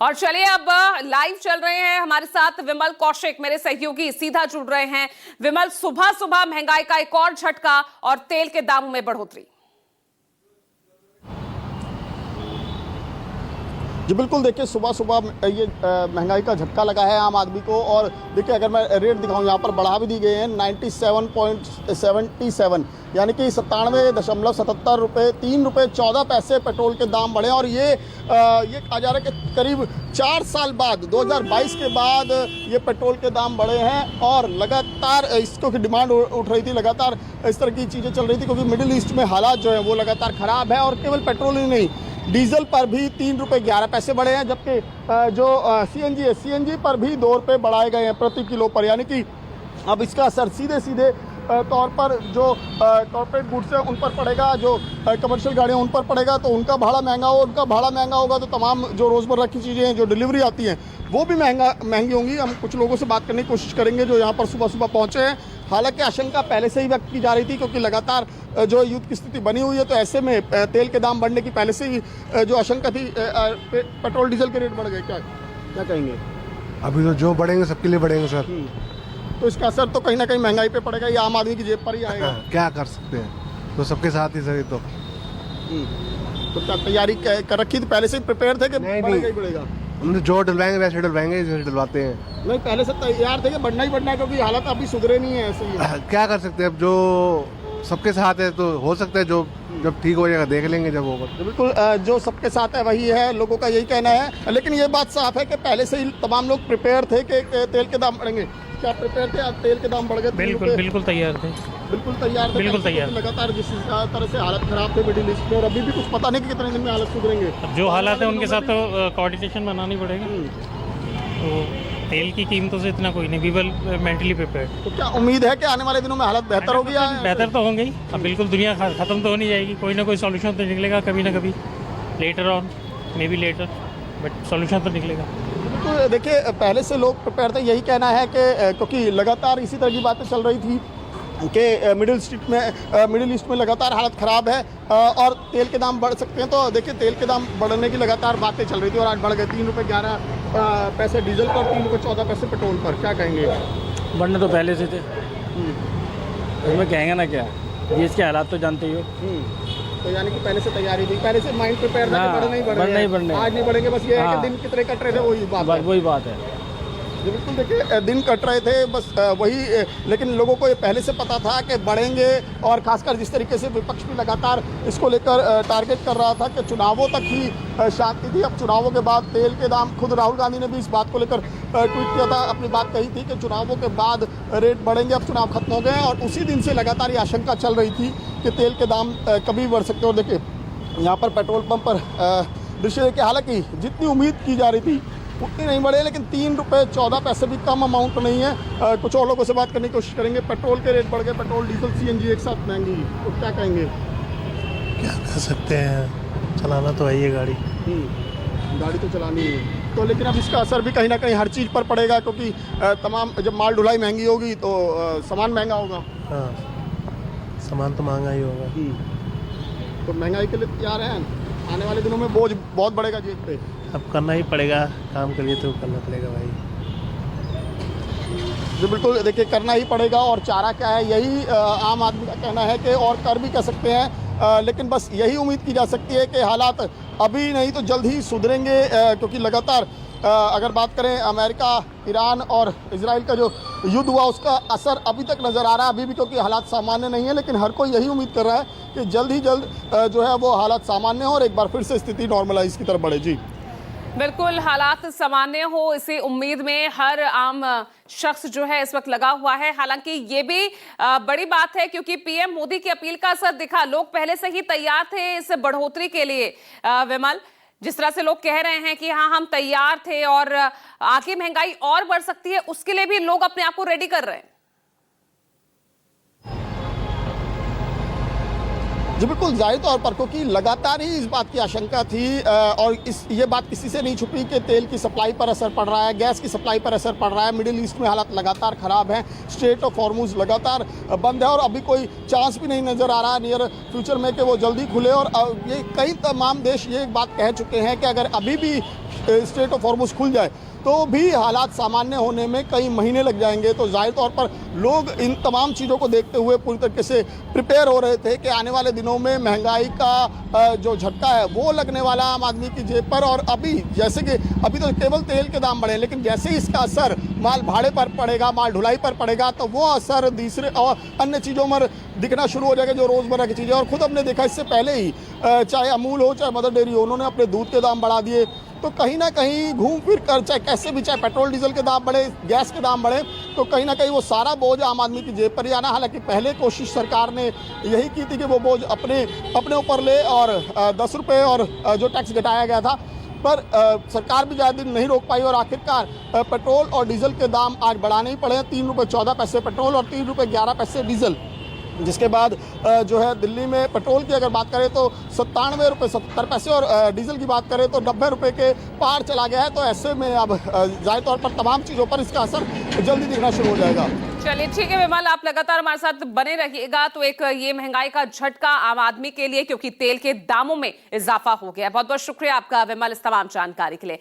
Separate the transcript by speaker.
Speaker 1: और चलिए अब लाइव चल रहे हैं हमारे साथ विमल कौशिक, मेरे सहयोगी सीधा जुड़ रहे हैं। विमल, सुबह सुबह महंगाई का एक और झटका और तेल के दामों में बढ़ोतरी।
Speaker 2: जी बिल्कुल, देखिए सुबह सुबह ये महंगाई का झटका लगा है आम आदमी को। और देखिए अगर मैं रेट दिखाऊं, यहाँ पर बढ़ा भी दी गई है 97.77, यानी कि 97.77 रुपये, 3 रुपये 14 पैसे पेट्रोल के दाम बढ़े। और ये कहा जा रहा है कि करीब 4 साल बाद 2022 के बाद ये पेट्रोल के दाम बढ़े हैं। और लगातार इसको की डिमांड उठ रही थी, लगातार इस तरह की चीज़ें चल रही थी, क्योंकि मिडिल ईस्ट में हालात जो है वो लगातार ख़राब है। और केवल पेट्रोल ही नहीं, डीजल पर भी 3 रुपये 11 पैसे बढ़े हैं, जबकि जो सीएनजी है, सीएनजी पर भी 2 रुपये बढ़ाए गए हैं प्रति किलो पर। यानी कि अब इसका असर सीधे सीधे तौर पर जो कॉर्पोरेट गुड्स है उन पर पड़ेगा, जो कमर्शियल गाड़ियाँ उन पर पड़ेगा, तो उनका भाड़ा महंगा हो, उनका भाड़ा महंगा होगा तो तमाम जो रोज़मर्रा की चीज़ें हैं, जो डिलीवरी आती हैं, वो भी महंगी होंगी। हम कुछ लोगों से बात करने की कोशिश करेंगे जो यहाँ पर सुबह सुबह पहुँचे हैं। हालांकि आशंका पहले से ही व्यक्त की जा रही थी, क्योंकि लगातार जो युद्ध की स्थिति बनी हुई है, तो ऐसे में तेल के दाम बढ़ने की पहले से ही जो आशंका थी। पेट्रोल डीजल के रेट बढ़ गए, क्या कहेंगे?
Speaker 3: अभी तो जो बढ़ेंगे सबके लिए बढ़ेंगे सर।
Speaker 2: तो इसका असर तो कहीं ना कहीं महंगाई पे पड़ेगा, या आम आदमी की जेब पर ही आएगा।
Speaker 3: क्या कर सकते हैं, तो सबके साथ ही सर। तो
Speaker 2: क्या तैयारी कर रखी थी, पहले से ही प्रिपेयर थे कि बढ़ेगा ही बढ़ेगा?
Speaker 3: हमने जो डलवाएंगे वैसे डलवाएंगे, जैसे डलवाते हैं।
Speaker 2: नहीं, पहले से तैयार थे कि बढ़ना ही बढ़ना है, क्योंकि हालात अभी सुधरे नहीं है ऐसे ही।
Speaker 3: क्या कर सकते हैं, अब जो सबके साथ है तो हो सकता है, जो जब ठीक हो जाएगा देख लेंगे जब होगा।
Speaker 2: बिल्कुल, जो सबके साथ है वही है, लोगों का यही कहना है। लेकिन ये बात साफ है कि पहले से ही तमाम लोग प्रिपेयर थे कि तेल के दाम बढ़ेंगे। क्या प्रिपेयर थे? तेल के दाम बढ़ गए?
Speaker 4: बिल्कुल तैयार थे।
Speaker 2: बिल्कुल तैयार थे,
Speaker 4: बिल्कुल तैयार।
Speaker 2: लगातार जिस तरह से हालत खराब थे मिडिल ईस्ट में, और अभी भी कुछ पता नहीं कि कितने दिन में हालत सुधरेंगे।
Speaker 4: जो हालात है उनके साथ तो कोऑर्डिनेशन बनानी पड़ेगी। तो तेल की कीमतों से इतना कोई नहीं, वी विल मेंटली प्रिपेयर्ड।
Speaker 2: तो क्या उम्मीद है कि आने वाले दिनों में हालत बेहतर होगी?
Speaker 4: बेहतर तो होंगे ही। अब बिल्कुल दुनिया खत्म तो नहीं जाएगी, कोई ना कोई सॉल्यूशन तो निकलेगा कभी ना कभी, later on, maybe later, but solution तो निकलेगा।
Speaker 2: तो देखिए पहले से लोग प्रिपेयर थे, यही कहना है कि क्योंकि लगातार इसी तरह की बातें चल रही थी कि मिडिल ईस्ट में लगातार हालत ख़राब है और तेल के दाम बढ़ सकते हैं। तो देखिए तेल के दाम बढ़ने की लगातार बातें चल रही थी, और आज बढ़ गए 3 रुपये 11 पैसे डीजल पर, 3 रुपये 14 पैसे पेट्रोल पर। क्या कहेंगे?
Speaker 5: बढ़ने तो पहले से थे, इसमें कहेंगे ना क्या, ये इसके हालात तो जानते ही हो।
Speaker 2: तो यानी कि पहले से तैयारी थी, पहले से माइंड प्रिपेयर था कि बढ़ने ही बढ़ने, आज नहीं बढ़ेंगे, बस ये है कि दिन कितने कट रहे थे वही बात है। बिल्कुल, देखिए दिन कट रहे थे बस वही, लेकिन लोगों को ये पहले से पता था कि बढ़ेंगे। और खासकर जिस तरीके से विपक्ष भी लगातार इसको लेकर टारगेट कर रहा था कि चुनावों तक ही शांति थी। अब चुनावों के बाद तेल के दाम, खुद राहुल गांधी ने भी इस बात को लेकर ट्वीट किया था, अपनी बात कही थी कि चुनावों के बाद रेट बढ़ेंगे। अब चुनाव खत्म हो गए हैं, और उसी दिन से लगातार ये आशंका चल रही थी कि तेल के दाम कभी बढ़ सकते हैं। और देखिए यहाँ पर पेट्रोल पंप पर दृश्य देखिए, हालांकि जितनी उम्मीद की जा रही थी उतनी नहीं बढ़े, लेकिन 3 रुपये 14 पैसे भी कम अमाउंट नहीं है। कुछ और लोगों से बात करने की कोशिश करेंगे। पेट्रोल के रेट बढ़ गए, पेट्रोल डीजल सीएनजी एक साथ महंगी, तो क्या कहेंगे?
Speaker 6: क्या कर सकते हैं, चलाना तो है ये गाड़ी
Speaker 2: तो चलानी है। तो लेकिन अब इसका असर भी कहीं ना कहीं हर चीज़ पर पड़ेगा, क्योंकि तमाम जब माल ढुलाई महंगी होगी तो सामान महंगा होगा।
Speaker 6: हाँ, सामान तो महंगा ही होगा।
Speaker 2: तो महंगाई के लिए तैयार हैं? आने वाले दिनों में बोझ बहुत बढ़ेगा जेब पे।
Speaker 6: अब करना ही पड़ेगा, काम के लिए तो करना पड़ेगा भाई।
Speaker 2: जी बिल्कुल, देखिए करना ही पड़ेगा, और चारा क्या है, यही आम आदमी का कहना है कि और कर भी कह सकते हैं, लेकिन बस यही उम्मीद की जा सकती है कि हालात अभी नहीं तो जल्द ही सुधरेंगे। क्योंकि लगातार अगर बात करें अमेरिका, ईरान और इजराइल का जो युद्ध हुआ, उसका असर अभी तक नज़र आ रहा है अभी भी, क्योंकि हालात सामान्य नहीं है। लेकिन हर कोई यही उम्मीद कर रहा है कि जल्द ही जल्द जो है वो हालात सामान्य हो और एक बार फिर से स्थिति नॉर्मलाइज की तरफ बढ़े। जी
Speaker 1: बिल्कुल, हालात सामान्य हो इसी उम्मीद में हर आम शख्स जो है इस वक्त लगा हुआ है। हालांकि ये भी बड़ी बात है, क्योंकि पीएम मोदी की अपील का असर दिखा, लोग पहले से ही तैयार थे इस बढ़ोतरी के लिए। विमल, जिस तरह से लोग कह रहे हैं कि हाँ हम तैयार थे और आगे महंगाई और बढ़ सकती है, उसके लिए भी लोग अपने आप को रेडी कर रहे हैं।
Speaker 2: जी बिल्कुल, जाहिर तौर पर, क्योंकि लगातार ही इस बात की आशंका थी और ये बात किसी से नहीं छुपी कि तेल की सप्लाई पर असर पड़ रहा है, गैस की सप्लाई पर असर पड़ रहा है। मिडिल ईस्ट में हालात लगातार ख़राब हैं, स्ट्रेट ऑफ हॉर्मुज़ लगातार बंद है और अभी कोई चांस भी नहीं नज़र आ रहा नियर फ्यूचर में कि वो जल्दी खुले। और ये कई तमाम देश ये बात कह चुके हैं कि अगर अभी भी स्ट्रेट ऑफ हॉर्मुज़ खुल जाए तो भी हालात सामान्य होने में कई महीने लग जाएंगे। तो जाहिर तौर पर लोग इन तमाम चीज़ों को देखते हुए पूरी तरीके से प्रिपेयर हो रहे थे कि आने वाले दिनों में महंगाई का जो झटका है वो लगने वाला आम आदमी की जेब पर। और अभी जैसे कि अभी तो केवल तेल के दाम बढ़े, लेकिन जैसे ही इसका असर माल भाड़े पर पड़ेगा, माल ढुलाई पर पड़ेगा, तो वो असर दूसरे और अन्य चीज़ों में दिखना शुरू हो जाएगा जो रोज़मर्रा की चीज़ें। और ख़ुद हमने देखा इससे पहले ही चाहे अमूल हो चाहे मदर डेयरी हो, उन्होंने अपने दूध के दाम बढ़ा दिए। तो कहीं ना कहीं घूम फिर कर चाहे कैसे भी, चाहे पेट्रोल डीजल के दाम बढ़े, गैस के दाम बढ़े, तो कहीं ना कहीं वो सारा बोझ आम आदमी की जेब पर ही आना। हालांकि पहले कोशिश सरकार ने यही की थी कि वो बोझ अपने ऊपर ले और 10 रुपये और जो टैक्स घटाया गया था, पर सरकार भी ज़्यादा दिन नहीं रोक पाई और आखिरकार पेट्रोल और डीजल के दाम आज बढ़ाने ही पड़े हैं। 3 रुपये 14 पैसे पेट्रोल और 3 रुपये 11 पैसे डीजल। जिसके बाद जो है दिल्ली में पेट्रोल की अगर बात करें तो 97 रुपये 70 पैसे और डीजल की बात करें तो 90 रुपये के पार चला गया है। तो ऐसे में अब जाहिर तौर पर तमाम चीज़ों पर इसका असर जल्दी दिखना शुरू हो जाएगा।
Speaker 1: चलिए ठीक है विमल, आप लगातार हमारे साथ बने रहिएगा। तो एक ये महंगाई का झटका आम आदमी के लिए, क्योंकि तेल के दामों में इजाफा हो गया। बहुत बहुत शुक्रिया आपका विमल इस तमाम जानकारी के लिए।